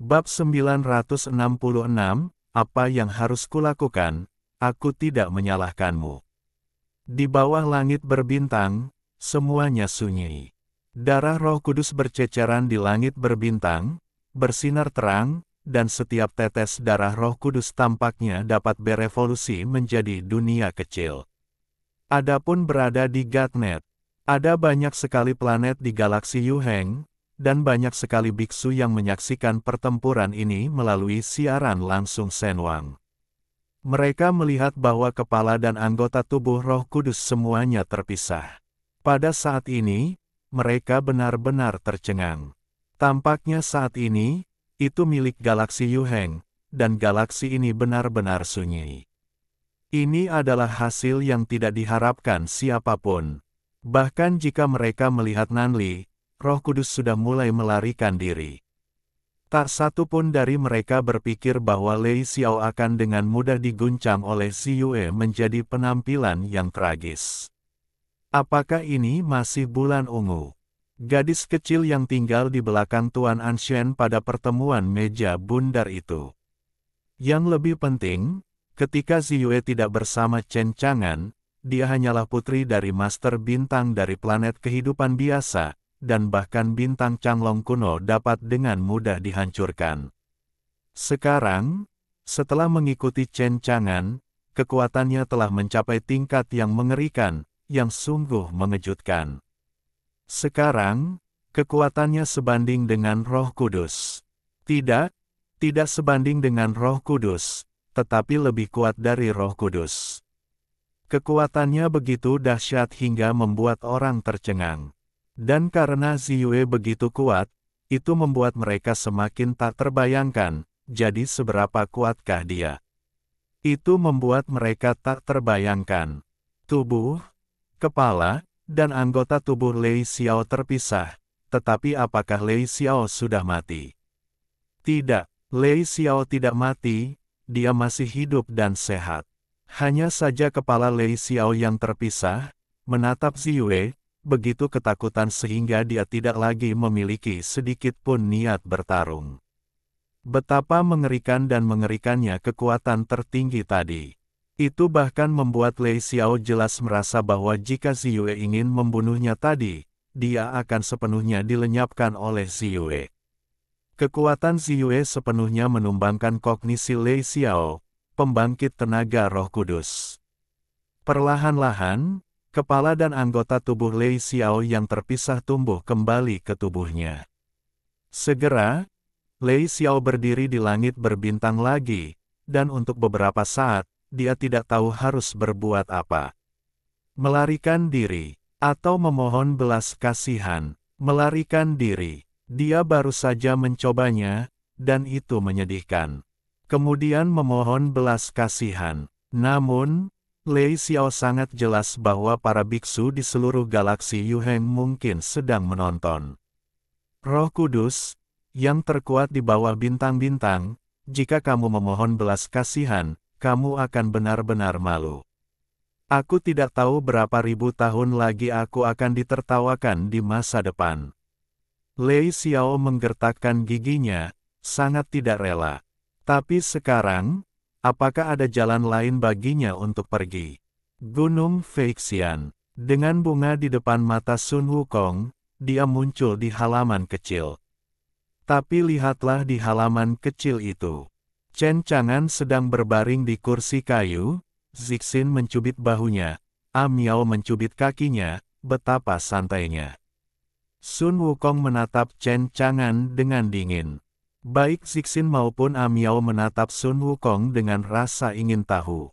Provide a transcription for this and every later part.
Bab 966, apa yang harus kulakukan? Aku tidak menyalahkanmu. Di bawah langit berbintang, semuanya sunyi. Darah Roh Kudus berceceran di langit berbintang, bersinar terang, dan setiap tetes darah Roh Kudus tampaknya dapat berevolusi menjadi dunia kecil. Adapun berada di Gatnet, ada banyak sekali planet di galaksi Yuheng, dan banyak sekali biksu yang menyaksikan pertempuran ini melalui siaran langsung Shenwang. Mereka melihat bahwa kepala dan anggota tubuh Roh Kudus semuanya terpisah. Pada saat ini, mereka benar-benar tercengang. Tampaknya saat ini, itu milik galaksi Yuheng, dan galaksi ini benar-benar sunyi. Ini adalah hasil yang tidak diharapkan siapapun. Bahkan jika mereka melihat Nanli, Roh Kudus sudah mulai melarikan diri. Tak satu pun dari mereka berpikir bahwa Lei Xiao akan dengan mudah diguncang oleh Ziyue menjadi penampilan yang tragis. Apakah ini masih bulan ungu? Gadis kecil yang tinggal di belakang Tuan Anshen pada pertemuan meja bundar itu. Yang lebih penting, ketika Ziyue tidak bersama Chen Chang'an, dia hanyalah putri dari Master Bintang dari planet kehidupan biasa, dan bahkan bintang Changlong kuno dapat dengan mudah dihancurkan. Sekarang, setelah mengikuti Chen Chang'an, kekuatannya telah mencapai tingkat yang mengerikan, yang sungguh mengejutkan. Sekarang, kekuatannya sebanding dengan Roh Kudus. Tidak sebanding dengan Roh Kudus, tetapi lebih kuat dari Roh Kudus. Kekuatannya begitu dahsyat hingga membuat orang tercengang. Dan karena Ziyue begitu kuat, itu membuat mereka semakin tak terbayangkan, jadi seberapa kuatkah dia? Itu membuat mereka tak terbayangkan. Tubuh, kepala, dan anggota tubuh Lei Xiao terpisah, tetapi apakah Lei Xiao sudah mati? Tidak, Lei Xiao tidak mati, dia masih hidup dan sehat. Hanya saja kepala Lei Xiao yang terpisah, menatap Ziyue, begitu ketakutan sehingga dia tidak lagi memiliki sedikit pun niat bertarung. Betapa mengerikan dan mengerikannya kekuatan tertinggi tadi. Itu bahkan membuat Lei Xiao jelas merasa bahwa jika Ziyue ingin membunuhnya tadi, dia akan sepenuhnya dilenyapkan oleh Ziyue. Kekuatan Ziyue sepenuhnya menumbangkan kognisi Lei Xiao, pembangkit tenaga Roh Kudus. Perlahan-lahan, kepala dan anggota tubuh Lei Xiao yang terpisah tumbuh kembali ke tubuhnya. Segera, Lei Xiao berdiri di langit berbintang lagi, dan untuk beberapa saat, dia tidak tahu harus berbuat apa. Melarikan diri, atau memohon belas kasihan. Melarikan diri, dia baru saja mencobanya, dan itu menyedihkan. Kemudian memohon belas kasihan. Namun, Lei Xiao sangat jelas bahwa para biksu di seluruh galaksi Yuheng mungkin sedang menonton. Roh Kudus, yang terkuat di bawah bintang-bintang, jika kamu memohon belas kasihan, kamu akan benar-benar malu. Aku tidak tahu berapa ribu tahun lagi aku akan ditertawakan di masa depan. Lei Xiao menggertakkan giginya, sangat tidak rela. Tapi sekarang, apakah ada jalan lain baginya untuk pergi? Gunung Feixian. Dengan bunga di depan mata Sun Wukong, dia muncul di halaman kecil. Tapi lihatlah di halaman kecil itu. Chen Chang'an sedang berbaring di kursi kayu, Zixin mencubit bahunya, Amiao mencubit kakinya, betapa santainya. Sun Wukong menatap Chen Chang'an dengan dingin. Baik Zixin maupun Amiao menatap Sun Wukong dengan rasa ingin tahu.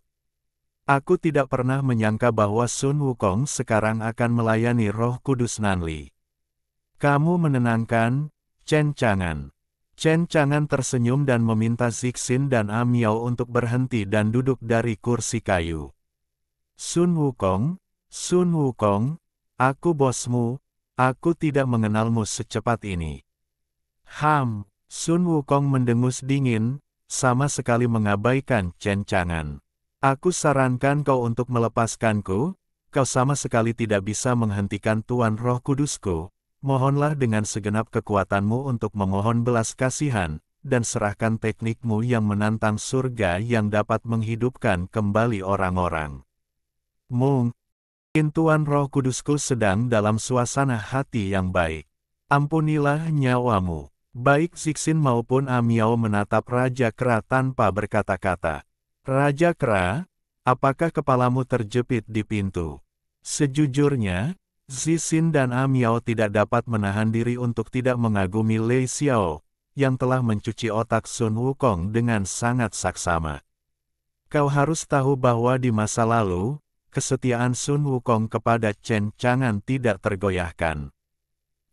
Aku tidak pernah menyangka bahwa Sun Wukong sekarang akan melayani Roh Kudus Nanli. Kamu menenangkan, Chen Chang'an. Chen Chang'an tersenyum dan meminta Zixin dan Amiao untuk berhenti dan duduk dari kursi kayu. Sun Wukong, aku bosmu, aku tidak mengenalmu secepat ini. Sun Wukong mendengus dingin, sama sekali mengabaikan Chen Chang'an. Aku sarankan kau untuk melepaskanku, kau sama sekali tidak bisa menghentikan Tuan Roh Kudusku, mohonlah dengan segenap kekuatanmu untuk memohon belas kasihan, dan serahkan teknikmu yang menantang surga yang dapat menghidupkan kembali orang-orang. Mungkin Tuan Roh Kudusku sedang dalam suasana hati yang baik. Ampunilah nyawamu. Baik Zixin maupun Amiao menatap Raja Kera tanpa berkata-kata. Raja Kera, apakah kepalamu terjepit di pintu? Sejujurnya, Zixin dan Amiao tidak dapat menahan diri untuk tidak mengagumi Lei Xiao, yang telah mencuci otak Sun Wukong dengan sangat saksama. Kau harus tahu bahwa di masa lalu, kesetiaan Sun Wukong kepada Chen Chang'an tidak tergoyahkan.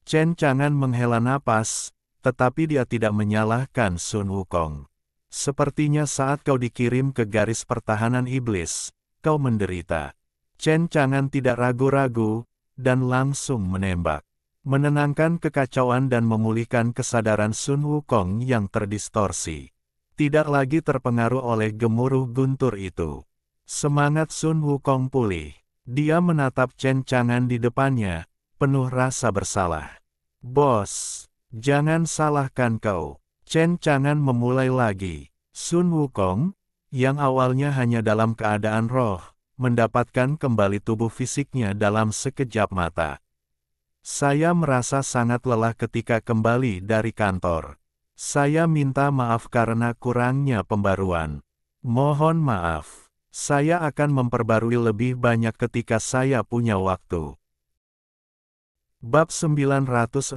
Chen Chang'an menghela napas, tetapi dia tidak menyalahkan Sun Wukong. Sepertinya saat kau dikirim ke garis pertahanan iblis, kau menderita. Chen Chang'an tidak ragu-ragu, dan langsung menembak. Menenangkan kekacauan dan memulihkan kesadaran Sun Wukong yang terdistorsi. Tidak lagi terpengaruh oleh gemuruh guntur itu. Semangat Sun Wukong pulih. Dia menatap Chen Chang'an di depannya, penuh rasa bersalah. Bos, jangan salahkan kau. Chen Chang'an memulai lagi. Sun Wukong, yang awalnya hanya dalam keadaan roh, mendapatkan kembali tubuh fisiknya dalam sekejap mata. Saya merasa sangat lelah ketika kembali dari kantor. Saya minta maaf karena kurangnya pembaruan. Mohon maaf. Saya akan memperbarui lebih banyak ketika saya punya waktu. Bab 967,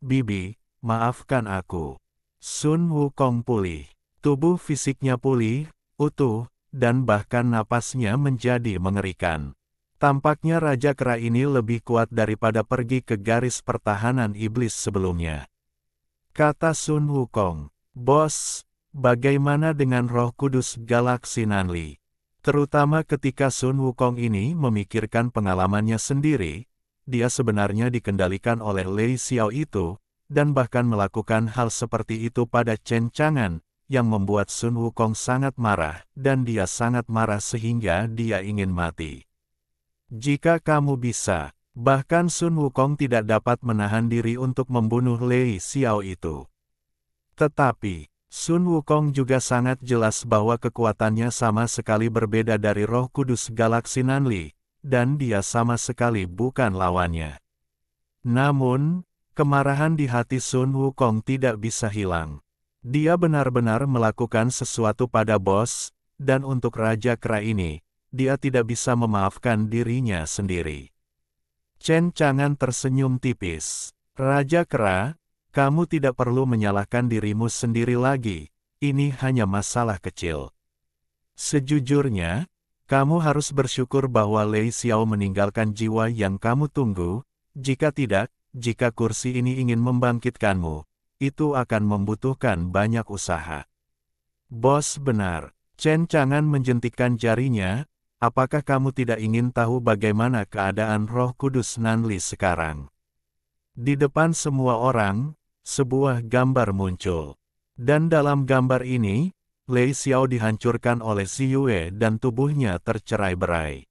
Bibi, maafkan aku. Sun Wukong pulih. Tubuh fisiknya pulih, utuh, dan bahkan napasnya menjadi mengerikan. Tampaknya Raja Kera ini lebih kuat daripada pergi ke garis pertahanan iblis sebelumnya. Kata Sun Wukong, Bos, bagaimana dengan Roh Kudus Galaksi Nanli? Terutama ketika Sun Wukong ini memikirkan pengalamannya sendiri, dia sebenarnya dikendalikan oleh Lei Xiao itu, dan bahkan melakukan hal seperti itu pada Chen Chang'an, yang membuat Sun Wukong sangat marah, dan dia sangat marah sehingga dia ingin mati. Jika kamu bisa, bahkan Sun Wukong tidak dapat menahan diri untuk membunuh Lei Xiao itu. Tetapi, Sun Wukong juga sangat jelas bahwa kekuatannya sama sekali berbeda dari Roh Kudus Galaksi Nanli, dan dia sama sekali bukan lawannya. Namun, kemarahan di hati Sun Wukong tidak bisa hilang. Dia benar-benar melakukan sesuatu pada bos, dan untuk Raja Kera ini, dia tidak bisa memaafkan dirinya sendiri. Chen Chang'an tersenyum tipis. Raja Kera, kamu tidak perlu menyalahkan dirimu sendiri lagi, ini hanya masalah kecil. Sejujurnya, kamu harus bersyukur bahwa Lei Xiao meninggalkan jiwa yang kamu tunggu, jika tidak, jika kursi ini ingin membangkitkanmu, itu akan membutuhkan banyak usaha. Bos benar. Chen Chang'an menjentikkan jarinya. Apakah kamu tidak ingin tahu bagaimana keadaan Roh Kudus Nanli sekarang? Di depan semua orang, sebuah gambar muncul. Dan dalam gambar ini, Lei Xiao dihancurkan oleh Ziyue dan tubuhnya tercerai-berai.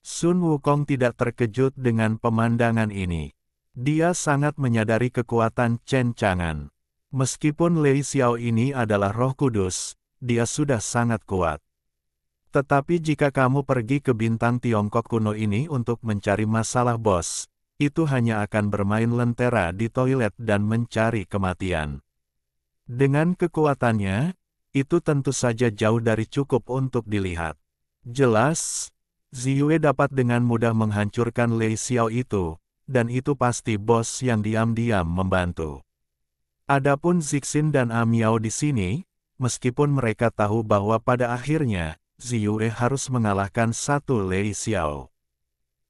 Sun Wukong tidak terkejut dengan pemandangan ini. Dia sangat menyadari kekuatan Chen Chang'an. Meskipun Lei Xiao ini adalah Roh Kudus, dia sudah sangat kuat. Tetapi jika kamu pergi ke bintang Tiongkok kuno ini untuk mencari masalah bos, itu hanya akan bermain lentera di toilet dan mencari kematian. Dengan kekuatannya, itu tentu saja jauh dari cukup untuk dilihat. Jelas, Ziyue dapat dengan mudah menghancurkan Lei Xiao itu, dan itu pasti bos yang diam-diam membantu. Adapun Zixin dan Amiao di sini, meskipun mereka tahu bahwa pada akhirnya, Ziyue harus mengalahkan satu Lei Xiao.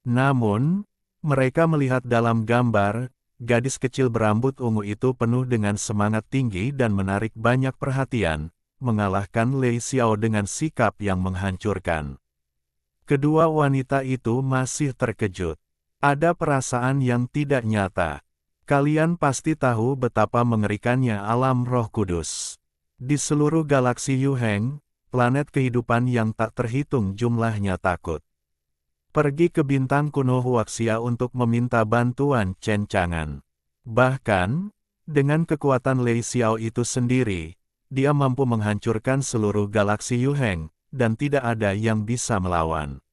Namun, mereka melihat dalam gambar, gadis kecil berambut ungu itu penuh dengan semangat tinggi dan menarik banyak perhatian, mengalahkan Lei Xiao dengan sikap yang menghancurkan. Kedua wanita itu masih terkejut. Ada perasaan yang tidak nyata. Kalian pasti tahu betapa mengerikannya alam Roh Kudus. Di seluruh galaksi Yuheng, planet kehidupan yang tak terhitung jumlahnya takut. Pergi ke bintang kuno Huaxia untuk meminta bantuan Chen Chang'an. Bahkan, Dengan kekuatan Lei Xiao itu sendiri, dia mampu menghancurkan seluruh galaksi Yuheng, dan tidak ada yang bisa melawan.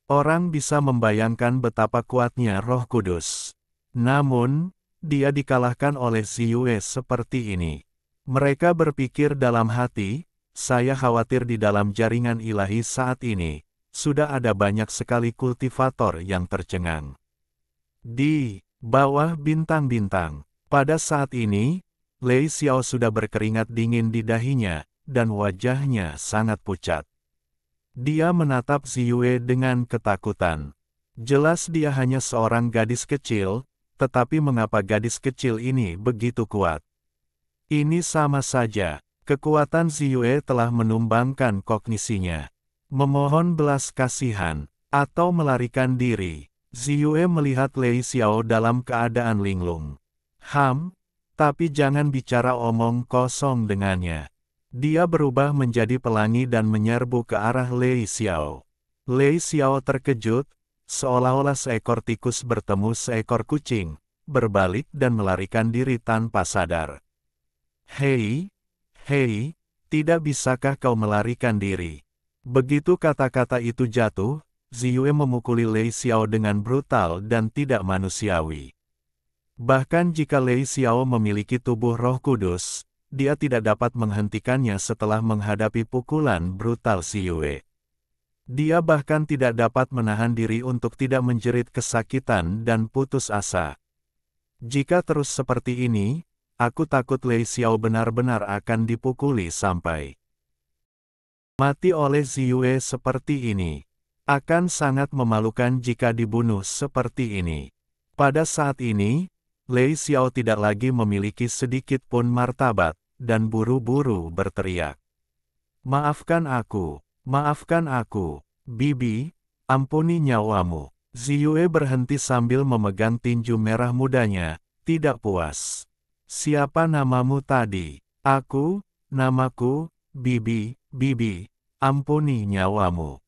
Orang bisa membayangkan betapa kuatnya Roh Kudus. Namun, dia dikalahkan oleh Ziyue seperti ini. Mereka berpikir dalam hati, saya khawatir di dalam jaringan ilahi saat ini, sudah ada banyak sekali kultivator yang tercengang. Di bawah bintang-bintang, pada saat ini, Lei Xiao sudah berkeringat dingin di dahinya, dan wajahnya sangat pucat. Dia menatap Ziyue dengan ketakutan. Jelas dia hanya seorang gadis kecil, tetapi mengapa gadis kecil ini begitu kuat? Ini sama saja, kekuatan Ziyue telah menumbangkan kognisinya. Memohon belas kasihan, atau melarikan diri. Ziyue melihat Lei Xiao dalam keadaan linglung. Tapi jangan bicara omong kosong dengannya. Dia berubah menjadi pelangi dan menyerbu ke arah Lei Xiao. Lei Xiao terkejut, seolah-olah seekor tikus bertemu seekor kucing, berbalik dan melarikan diri tanpa sadar. Hei, tidak bisakah kau melarikan diri? Begitu kata-kata itu jatuh, Ziyue memukuli Lei Xiao dengan brutal dan tidak manusiawi. Bahkan jika Lei Xiao memiliki tubuh Roh Kudus, dia tidak dapat menghentikannya setelah menghadapi pukulan brutal Ziyue. Dia bahkan tidak dapat menahan diri untuk tidak menjerit kesakitan dan putus asa. Jika terus seperti ini, aku takut Lei Xiao benar-benar akan dipukuli sampai mati oleh Ziyue seperti ini. Akan sangat memalukan jika dibunuh seperti ini. Pada saat ini, Lei Xiao tidak lagi memiliki sedikit pun martabat, dan buru-buru berteriak. Maafkan aku, Bibi, ampuni nyawamu. Ziyue berhenti sambil memegang tinju merah mudanya, tidak puas. Siapa namamu tadi? Namaku, Bibi, ampuni nyawamu.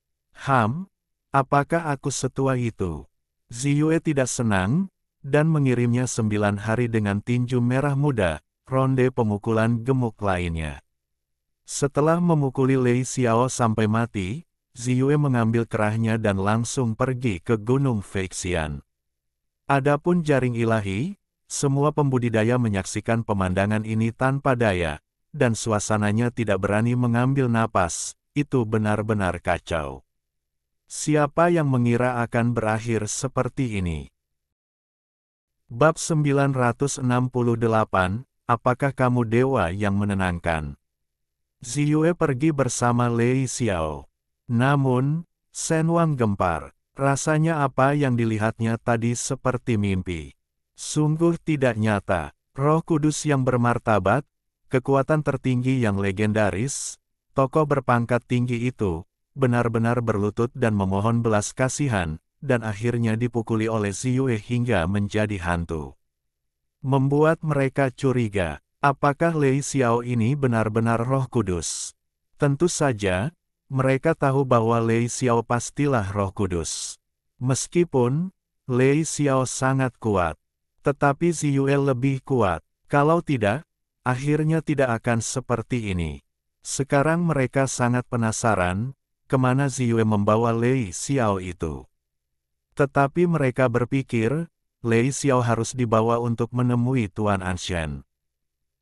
Apakah aku setua itu? Ziyue tidak senang, dan mengirimnya 9 hari dengan tinju merah muda, ronde pemukulan gemuk lainnya. Setelah memukuli Lei Xiao sampai mati, Ziyue mengambil kerahnya dan langsung pergi ke Gunung Feixian. Adapun jaring ilahi, semua pembudidaya menyaksikan pemandangan ini tanpa daya, dan suasananya tidak berani mengambil napas, itu benar-benar kacau. Siapa yang mengira akan berakhir seperti ini? Bab 968, apakah kamu dewa yang menenangkan? Ziyue pergi bersama Lei Xiao. Namun, Shen Wang gempar. Rasanya apa yang dilihatnya tadi seperti mimpi. Sungguh tidak nyata. Roh Kudus yang bermartabat, kekuatan tertinggi yang legendaris, tokoh berpangkat tinggi itu, benar-benar berlutut dan memohon belas kasihan, dan akhirnya dipukuli oleh Ziyue hingga menjadi hantu. Membuat mereka curiga, apakah Lei Xiao ini benar-benar Roh Kudus? Tentu saja, mereka tahu bahwa Lei Xiao pastilah Roh Kudus. Meskipun Lei Xiao sangat kuat, tetapi Ziyue lebih kuat. Kalau tidak, akhirnya tidak akan seperti ini. Sekarang mereka sangat penasaran, kemana Ziyue membawa Lei Xiao itu. Tetapi mereka berpikir, Lei Xiao harus dibawa untuk menemui Tuan Anshen.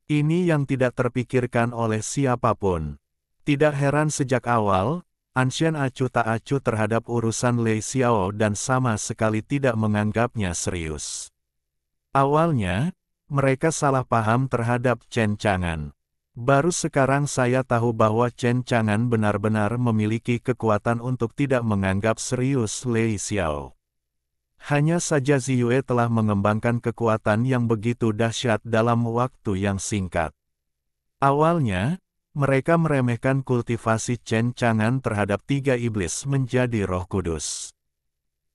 Ini yang tidak terpikirkan oleh siapapun. Tidak heran sejak awal, Anshen acuh tak acuh terhadap urusan Lei Xiao dan sama sekali tidak menganggapnya serius. Awalnya, mereka salah paham terhadap Chen Chang'an. Baru sekarang saya tahu bahwa Chen Chang'an benar-benar memiliki kekuatan untuk tidak menganggap serius Lei Xiao. Hanya saja Ziyue telah mengembangkan kekuatan yang begitu dahsyat dalam waktu yang singkat. Awalnya, mereka meremehkan kultivasi Chen Chang'an terhadap 3 iblis menjadi Roh Kudus.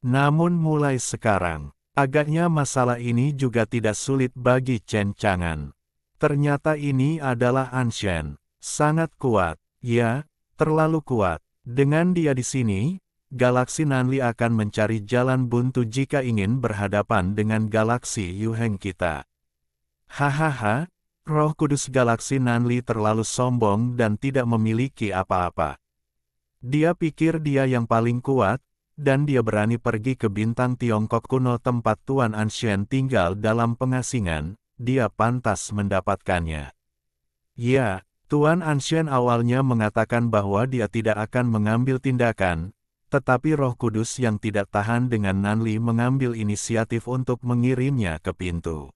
Namun mulai sekarang, agaknya masalah ini juga tidak sulit bagi Chen Chang'an. Ternyata ini adalah Anshen. Sangat kuat, ya, terlalu kuat. Dengan dia di sini, galaksi Nanli akan mencari jalan buntu jika ingin berhadapan dengan galaksi Yuheng kita. Hahaha, Roh Kudus Galaksi Nanli terlalu sombong dan tidak memiliki apa-apa. Dia pikir dia yang paling kuat, dan dia berani pergi ke bintang Tiongkok kuno tempat Tuan Anshen tinggal dalam pengasingan, dia pantas mendapatkannya. Ya, Tuan Anshen awalnya mengatakan bahwa dia tidak akan mengambil tindakan, tetapi Roh Kudus yang tidak tahan dengan Nanli mengambil inisiatif untuk mengirimnya ke pintu.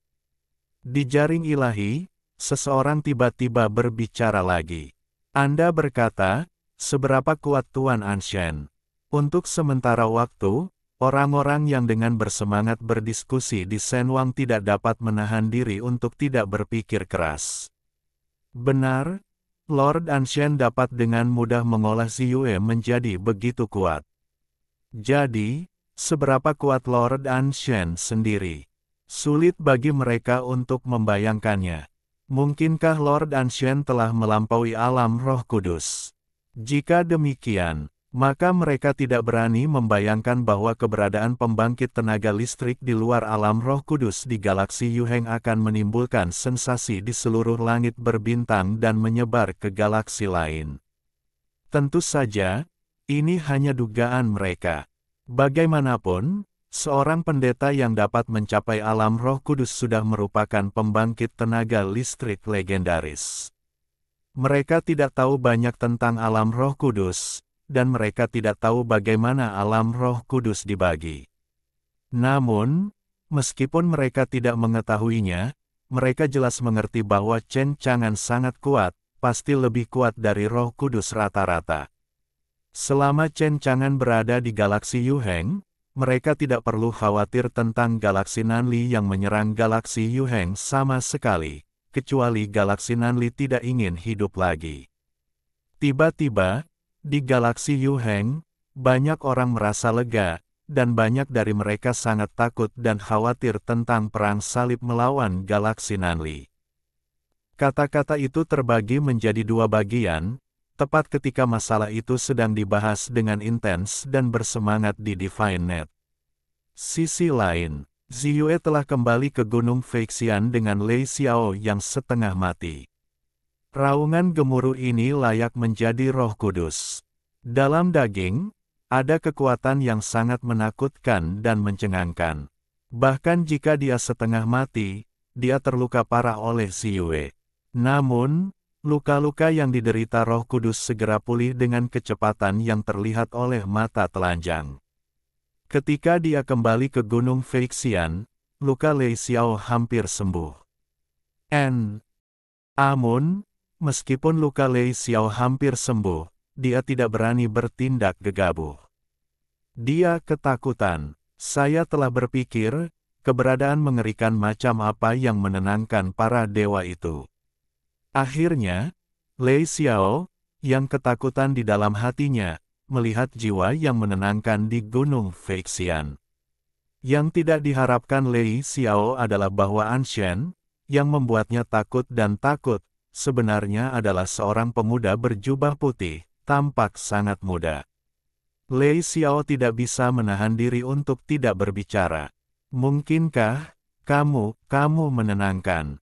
Di jaring ilahi, seseorang tiba-tiba berbicara lagi. Anda berkata, seberapa kuat Tuan Anshen? Untuk sementara waktu, orang-orang yang dengan bersemangat berdiskusi di Senwang tidak dapat menahan diri untuk tidak berpikir keras. Benar, Lord Anshen dapat dengan mudah mengolah Ziyue menjadi begitu kuat. Jadi, seberapa kuat Lord Anshen sendiri? Sulit bagi mereka untuk membayangkannya. Mungkinkah Lord Anshen telah melampaui alam Roh Kudus? Jika demikian, maka mereka tidak berani membayangkan bahwa keberadaan pembangkit tenaga listrik di luar alam Roh Kudus di galaksi Yuheng akan menimbulkan sensasi di seluruh langit berbintang dan menyebar ke galaksi lain. Tentu saja, ini hanya dugaan mereka. Bagaimanapun, seorang pendeta yang dapat mencapai alam Roh Kudus sudah merupakan pembangkit tenaga listrik legendaris. Mereka tidak tahu banyak tentang alam Roh Kudus, dan mereka tidak tahu bagaimana alam Roh Kudus dibagi. Namun, meskipun mereka tidak mengetahuinya, mereka jelas mengerti bahwa Chen Chang'an sangat kuat, pasti lebih kuat dari Roh Kudus rata-rata. Selama Chen Chang'an berada di galaksi Yuheng, mereka tidak perlu khawatir tentang galaksi Nanli yang menyerang galaksi Yuheng sama sekali, kecuali galaksi Nanli tidak ingin hidup lagi. Tiba-tiba, di galaksi Yuheng, banyak orang merasa lega, dan banyak dari mereka sangat takut dan khawatir tentang perang salib melawan galaksi Nanli. Kata-kata itu terbagi menjadi dua bagian, tepat ketika masalah itu sedang dibahas dengan intens dan bersemangat di Divine Net. Sisi lain, Ziyue telah kembali ke Gunung Feixian dengan Lei Xiao yang setengah mati. Raungan gemuruh ini layak menjadi Roh Kudus. Dalam daging, ada kekuatan yang sangat menakutkan dan mencengangkan. Bahkan jika dia setengah mati, dia terluka parah oleh Ziyue. Namun, luka-luka yang diderita Roh Kudus segera pulih dengan kecepatan yang terlihat oleh mata telanjang. Ketika dia kembali ke Gunung Feixian, luka Lei Xiao hampir sembuh. Namun, meskipun luka Lei Xiao hampir sembuh, dia tidak berani bertindak gegabah. Dia ketakutan. Saya telah berpikir, keberadaan mengerikan macam apa yang menenangkan para dewa itu. Akhirnya, Lei Xiao, yang ketakutan di dalam hatinya, melihat jiwa yang menenangkan di Gunung Feixian. Yang tidak diharapkan Lei Xiao adalah bahwa Anshen, yang membuatnya takut dan takut, sebenarnya adalah seorang pemuda berjubah putih, tampak sangat muda. Lei Xiao tidak bisa menahan diri untuk tidak berbicara. Mungkinkah kamu menenangkan?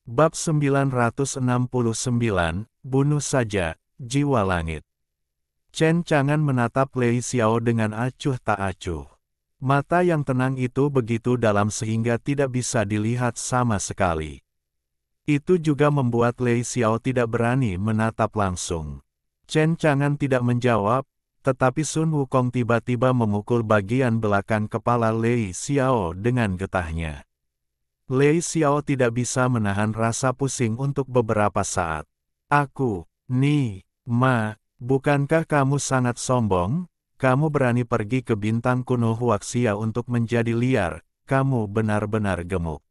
Bab 969, Bunuh Saja, Jiwa Langit. Chen Chang'an menatap Lei Xiao dengan acuh tak acuh. Mata yang tenang itu begitu dalam sehingga tidak bisa dilihat sama sekali. Itu juga membuat Lei Xiao tidak berani menatap langsung. Chen Chang'an tidak menjawab, tetapi Sun Wukong tiba-tiba memukul bagian belakang kepala Lei Xiao dengan getahnya. Lei Xiao tidak bisa menahan rasa pusing untuk beberapa saat. Bukankah kamu sangat sombong? Kamu berani pergi ke bintang kuno Huaxia untuk menjadi liar, kamu benar-benar gemuk.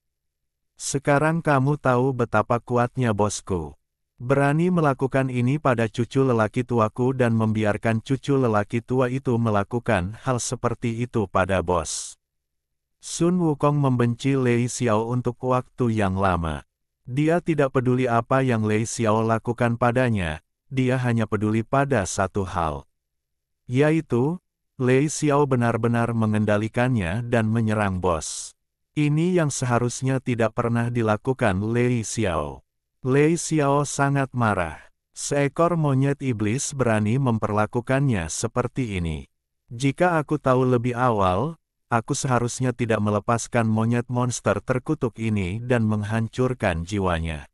Sekarang kamu tahu betapa kuatnya bosku. Berani melakukan ini pada cucu lelaki tuaku dan membiarkan cucu lelaki tua itu melakukan hal seperti itu pada bos. Sun Wukong membenci Lei Xiao untuk waktu yang lama. Dia tidak peduli apa yang Lei Xiao lakukan padanya, dia hanya peduli pada satu hal. Yaitu, Lei Xiao benar-benar mengendalikannya dan menyerang bos. Ini yang seharusnya tidak pernah dilakukan Lei Xiao. Lei Xiao sangat marah. Seekor monyet iblis berani memperlakukannya seperti ini. Jika aku tahu lebih awal, aku seharusnya tidak melepaskan monyet monster terkutuk ini dan menghancurkan jiwanya.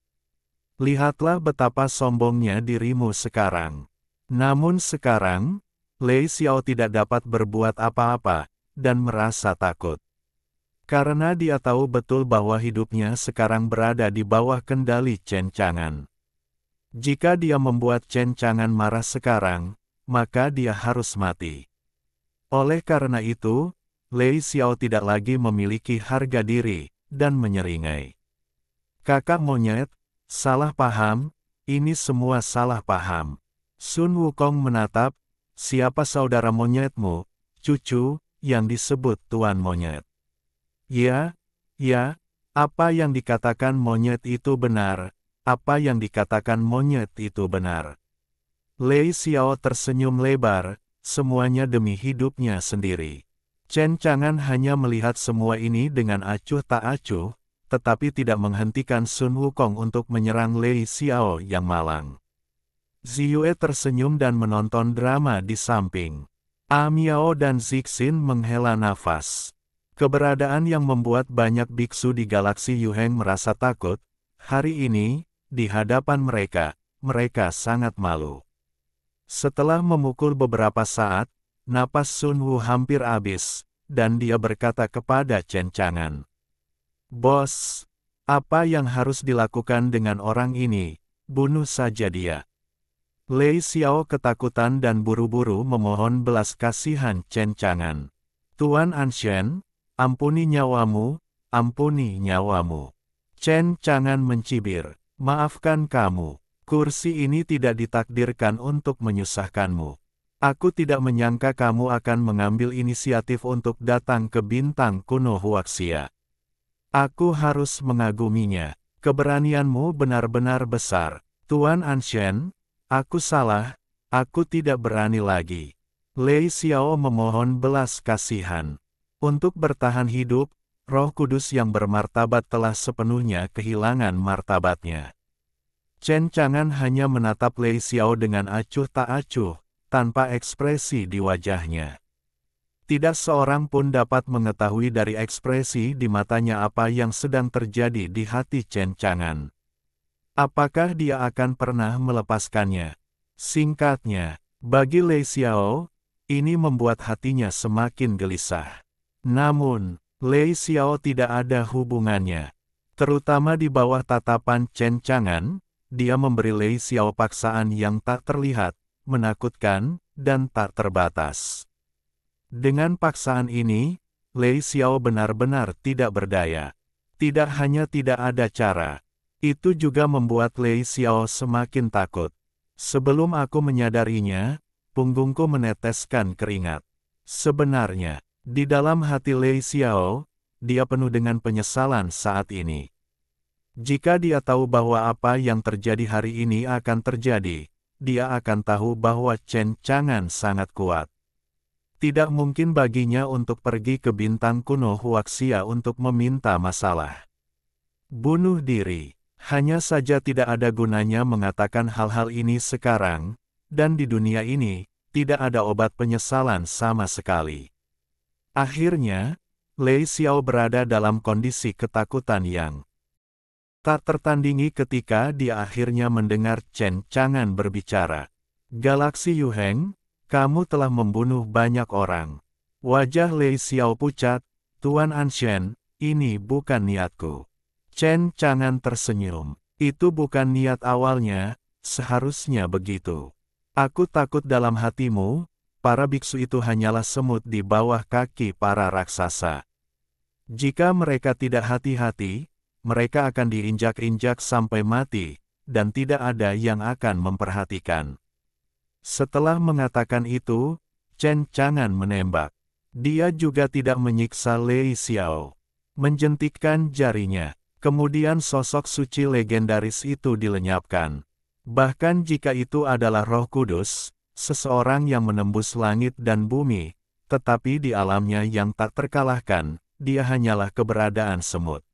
Lihatlah betapa sombongnya dirimu sekarang. Namun sekarang, Lei Xiao tidak dapat berbuat apa-apa, dan merasa takut. Karena dia tahu betul bahwa hidupnya sekarang berada di bawah kendali Chen Chang'an. Jika dia membuat Chen Chang'an marah sekarang, maka dia harus mati. Oleh karena itu, Lei Xiao tidak lagi memiliki harga diri, dan menyeringai. Kakak monyet, salah paham, ini semua salah paham. Sun Wukong menatap, siapa saudara monyetmu, cucu, yang disebut Tuan Monyet? Ya, apa yang dikatakan monyet itu benar, apa yang dikatakan monyet itu benar. Lei Xiao tersenyum lebar, semuanya demi hidupnya sendiri. Chen Chang'an hanya melihat semua ini dengan acuh tak acuh, tetapi tidak menghentikan Sun Wukong untuk menyerang Lei Xiao yang malang. Ziyue tersenyum dan menonton drama di samping. Miao dan Zixin menghela nafas. Keberadaan yang membuat banyak biksu di galaksi Yuheng merasa takut, hari ini, di hadapan mereka sangat malu. Setelah memukul beberapa saat, napas Sun Wu hampir habis, dan dia berkata kepada Chen Chang'an, "Bos, apa yang harus dilakukan dengan orang ini? Bunuh saja dia." Lei Xiao ketakutan dan buru-buru memohon belas kasihan Chen Chang'an. "Tuan Anshen, ampuni nyawamu, ampuni nyawamu." Chen Chang'an mencibir, "Maafkan kamu, kursi ini tidak ditakdirkan untuk menyusahkanmu. Aku tidak menyangka kamu akan mengambil inisiatif untuk datang ke bintang kuno Huaxia. Aku harus mengaguminya. Keberanianmu benar-benar besar. Tuan Anshen, aku salah, aku tidak berani lagi." Lei Xiao memohon belas kasihan. Untuk bertahan hidup, Roh Kudus yang bermartabat telah sepenuhnya kehilangan martabatnya. Chen Chang'an hanya menatap Lei Xiao dengan acuh tak acuh, tanpa ekspresi di wajahnya. Tidak seorang pun dapat mengetahui dari ekspresi di matanya apa yang sedang terjadi di hati Chen Chang'an. Apakah dia akan pernah melepaskannya? Singkatnya, bagi Lei Xiao, ini membuat hatinya semakin gelisah. Namun, Lei Xiao tidak ada hubungannya. Terutama di bawah tatapan Chen Chang'an, dia memberi Lei Xiao paksaan yang tak terlihat, menakutkan, dan tak terbatas. Dengan paksaan ini, Lei Xiao benar-benar tidak berdaya. Tidak hanya tidak ada cara, itu juga membuat Lei Xiao semakin takut. Sebelum aku menyadarinya, punggungku meneteskan keringat. Sebenarnya, di dalam hati Lei Xiao, dia penuh dengan penyesalan saat ini. Jika dia tahu bahwa apa yang terjadi hari ini akan terjadi, dia akan tahu bahwa Chen Chang'an sangat kuat. Tidak mungkin baginya untuk pergi ke bintang kuno Huaxia untuk meminta masalah. Bunuh diri. Hanya saja tidak ada gunanya mengatakan hal-hal ini sekarang, dan di dunia ini, tidak ada obat penyesalan sama sekali. Akhirnya, Lei Xiao berada dalam kondisi ketakutan yang tak tertandingi ketika dia akhirnya mendengar Chen Chang'an berbicara. "Galaksi Yuheng, kamu telah membunuh banyak orang." Wajah Lei Xiao pucat, "Tuan Anshen, ini bukan niatku." Chen Chang'an tersenyum. "Itu bukan niat awalnya, seharusnya begitu. Aku takut dalam hatimu, para biksu itu hanyalah semut di bawah kaki para raksasa. Jika mereka tidak hati-hati, mereka akan diinjak-injak sampai mati, dan tidak ada yang akan memperhatikan." Setelah mengatakan itu, Chen Chang'an menembak. Dia juga tidak menyiksa Lei Xiao. Menjentikkan jarinya, kemudian sosok suci legendaris itu dilenyapkan. Bahkan jika itu adalah Roh Kudus, seseorang yang menembus langit dan bumi, tetapi di alamnya yang tak terkalahkan, dia hanyalah keberadaan semut.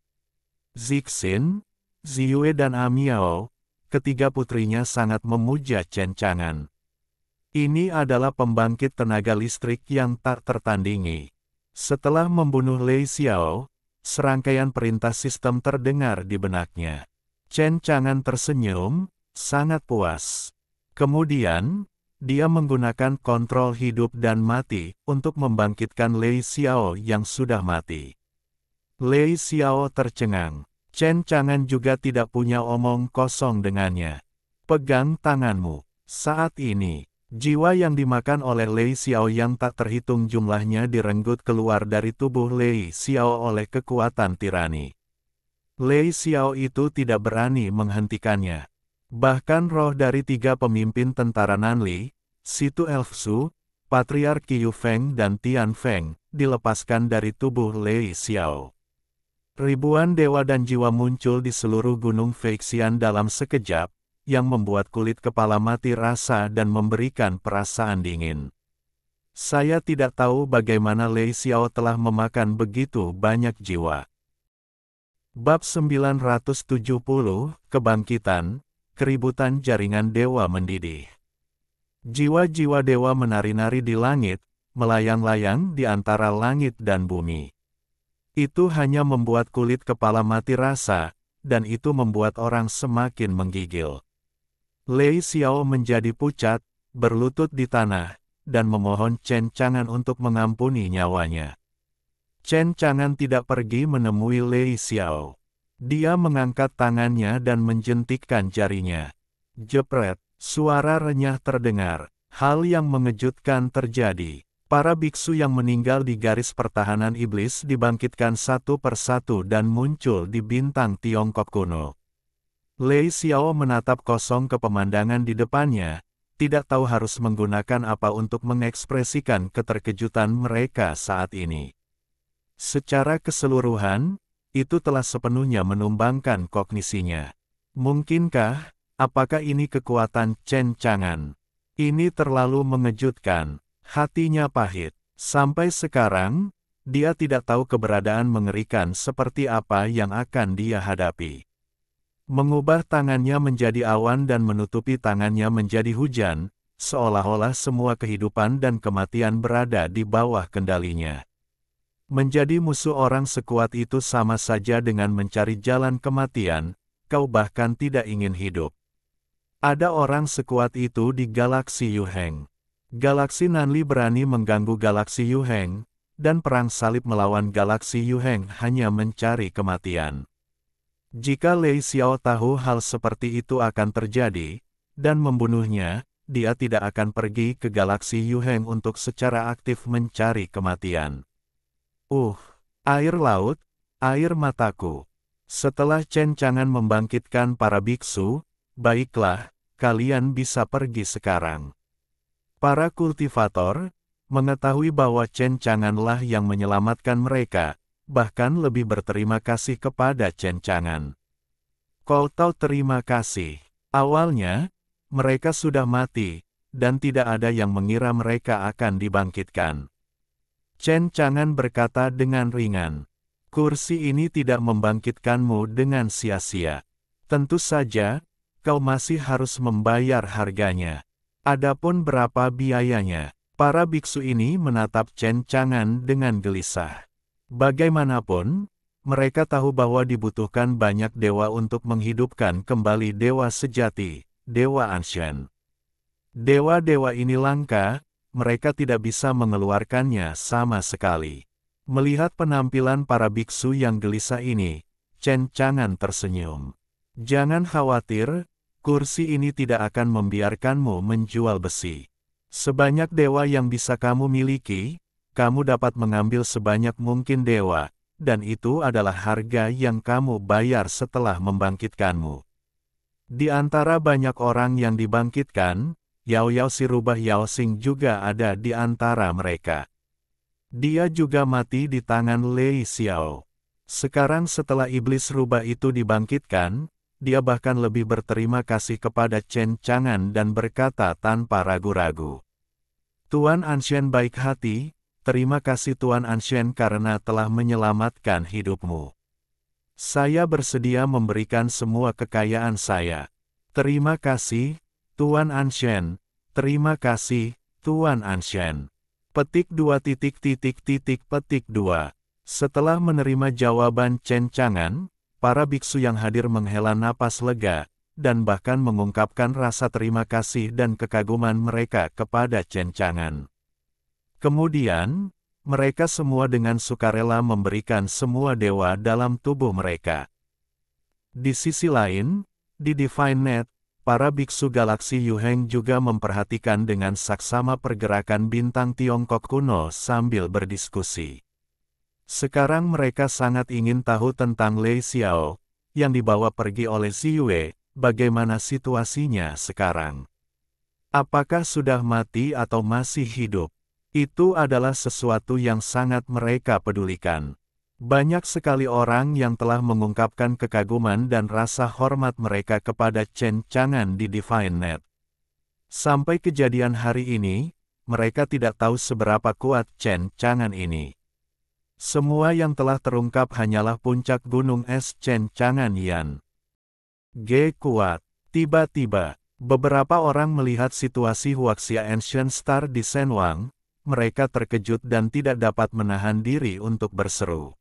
Zixin, Ziyue dan Amiao, ketiga putrinya sangat memuja Chen Chang'an. Ini adalah pembangkit tenaga listrik yang tak tertandingi. Setelah membunuh Lei Xiao, serangkaian perintah sistem terdengar di benaknya. Chen Chang'an tersenyum, sangat puas. Kemudian, dia menggunakan kontrol hidup dan mati untuk membangkitkan Lei Xiao yang sudah mati. Lei Xiao tercengang. Chen Chang'an juga tidak punya omong kosong dengannya. Pegang tanganmu. Saat ini, jiwa yang dimakan oleh Lei Xiao yang tak terhitung jumlahnya direnggut keluar dari tubuh Lei Xiao oleh kekuatan tirani. Lei Xiao itu tidak berani menghentikannya. Bahkan roh dari tiga pemimpin tentara Nanli, Situ Elfsu, Patriark Qiu Feng dan Tian Feng, dilepaskan dari tubuh Lei Xiao. Ribuan dewa dan jiwa muncul di seluruh gunung Feixian dalam sekejap, yang membuat kulit kepala mati rasa dan memberikan perasaan dingin. Saya tidak tahu bagaimana Lei Xiao telah memakan begitu banyak jiwa. Bab 970, Kebangkitan, Keributan Jaringan Dewa Mendidih. Jiwa-jiwa dewa menari-nari di langit, melayang-layang di antara langit dan bumi. Itu hanya membuat kulit kepala mati rasa, dan itu membuat orang semakin menggigil. Lei Xiao menjadi pucat, berlutut di tanah, dan memohon Chen Chang'an untuk mengampuni nyawanya. Chen Chang'an tidak pergi menemui Lei Xiao. Dia mengangkat tangannya dan menjentikkan jarinya. Jepret, suara renyah terdengar. Hal yang mengejutkan terjadi. Para biksu yang meninggal di garis pertahanan iblis dibangkitkan satu persatu dan muncul di bintang Tiongkok kuno. Lei Xiao menatap kosong ke pemandangan di depannya, tidak tahu harus menggunakan apa untuk mengekspresikan keterkejutan mereka saat ini. Secara keseluruhan, itu telah sepenuhnya menumbangkan kognisinya. Mungkinkah, apakah ini kekuatan Chen Chang'an? Ini terlalu mengejutkan. Hatinya pahit. Sampai sekarang, dia tidak tahu keberadaan mengerikan seperti apa yang akan dia hadapi. Mengubah tangannya menjadi awan dan menutupi tangannya menjadi hujan, seolah-olah semua kehidupan dan kematian berada di bawah kendalinya. Menjadi musuh orang sekuat itu sama saja dengan mencari jalan kematian, kau bahkan tidak ingin hidup. Ada orang sekuat itu di galaksi Yuheng. Galaksi Nanli berani mengganggu galaksi Yuheng, dan perang salib melawan galaksi Yuheng hanya mencari kematian. Jika Lei Xiao tahu hal seperti itu akan terjadi, dan membunuhnya, dia tidak akan pergi ke galaksi Yuheng untuk secara aktif mencari kematian. Air laut, air mataku. Setelah Chen Chang'an membangkitkan para biksu, baiklah, kalian bisa pergi sekarang. Para kultivator, mengetahui bahwa Chen Chang'an-lah yang menyelamatkan mereka, bahkan lebih berterima kasih kepada Chen Chang'an. Kau tahu terima kasih. Awalnya, mereka sudah mati, dan tidak ada yang mengira mereka akan dibangkitkan. Chen Chang'an berkata dengan ringan, kursi ini tidak membangkitkanmu dengan sia-sia. Tentu saja, kau masih harus membayar harganya. Adapun berapa biayanya? Para biksu ini menatap Chen Chang'an dengan gelisah. Bagaimanapun, mereka tahu bahwa dibutuhkan banyak dewa untuk menghidupkan kembali dewa sejati, Dewa Anshen. Dewa-dewa ini langka, mereka tidak bisa mengeluarkannya sama sekali. Melihat penampilan para biksu yang gelisah ini, Chen Chang'an tersenyum. Jangan khawatir, kursi ini tidak akan membiarkanmu menjual besi. Sebanyak dewa yang bisa kamu miliki, kamu dapat mengambil sebanyak mungkin dewa, dan itu adalah harga yang kamu bayar setelah membangkitkanmu. Di antara banyak orang yang dibangkitkan, Yao Yao si rubah Yao Xing juga ada di antara mereka. Dia juga mati di tangan Lei Xiao. Sekarang setelah iblis rubah itu dibangkitkan, dia bahkan lebih berterima kasih kepada Chen Chang'an dan berkata tanpa ragu-ragu. Tuan Anshen baik hati, terima kasih Tuan Anshen karena telah menyelamatkan hidupmu. Saya bersedia memberikan semua kekayaan saya. Terima kasih, Tuan Anshen. Terima kasih, Tuan Anshen. Petik 2. Setelah menerima jawaban Chen Chang'an, para biksu yang hadir menghela napas lega, dan bahkan mengungkapkan rasa terima kasih dan kekaguman mereka kepada Chen Chang'an. Kemudian, mereka semua dengan sukarela memberikan semua dewa dalam tubuh mereka. Di sisi lain, di Divine Net, para biksu galaksi Yuheng juga memperhatikan dengan saksama pergerakan bintang Tiongkok kuno sambil berdiskusi. Sekarang mereka sangat ingin tahu tentang Lei Xiao, yang dibawa pergi oleh Ziyue, bagaimana situasinya sekarang. Apakah sudah mati atau masih hidup? Itu adalah sesuatu yang sangat mereka pedulikan. Banyak sekali orang yang telah mengungkapkan kekaguman dan rasa hormat mereka kepada Chen Chang'an di Divine Net. Sampai kejadian hari ini, mereka tidak tahu seberapa kuat Chen Chang'an ini. Semua yang telah terungkap hanyalah puncak gunung es Chen Chang'an Yan. Kuat. Tiba-tiba, beberapa orang melihat situasi Huaxia Ancient Star di Shenwang, mereka terkejut dan tidak dapat menahan diri untuk berseru.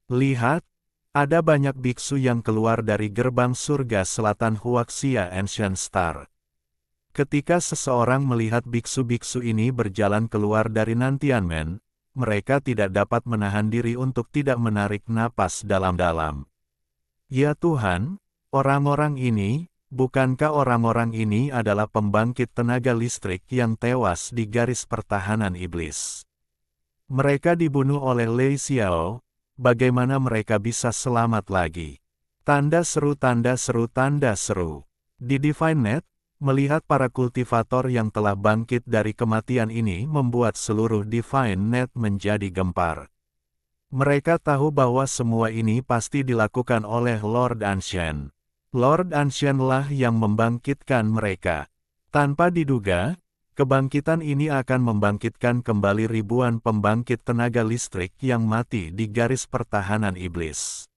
Lihat, ada banyak biksu yang keluar dari gerbang surga selatan Huaxia Ancient Star. Ketika seseorang melihat biksu-biksu ini berjalan keluar dari Nantianmen, mereka tidak dapat menahan diri untuk tidak menarik napas dalam-dalam. Ya Tuhan, orang-orang ini, bukankah orang-orang ini adalah pembangkit tenaga listrik yang tewas di garis pertahanan iblis? Mereka dibunuh oleh Lei Xiao. Bagaimana mereka bisa selamat lagi? Tanda seru, tanda seru, tanda seru. Di Divine Net, melihat para kultivator yang telah bangkit dari kematian ini membuat seluruh Divine Net menjadi gempar. Mereka tahu bahwa semua ini pasti dilakukan oleh Lord Anshen. Lord Anshen lah yang membangkitkan mereka. Tanpa diduga, kebangkitan ini akan membangkitkan kembali ribuan pembangkit tenaga listrik yang mati di garis pertahanan iblis.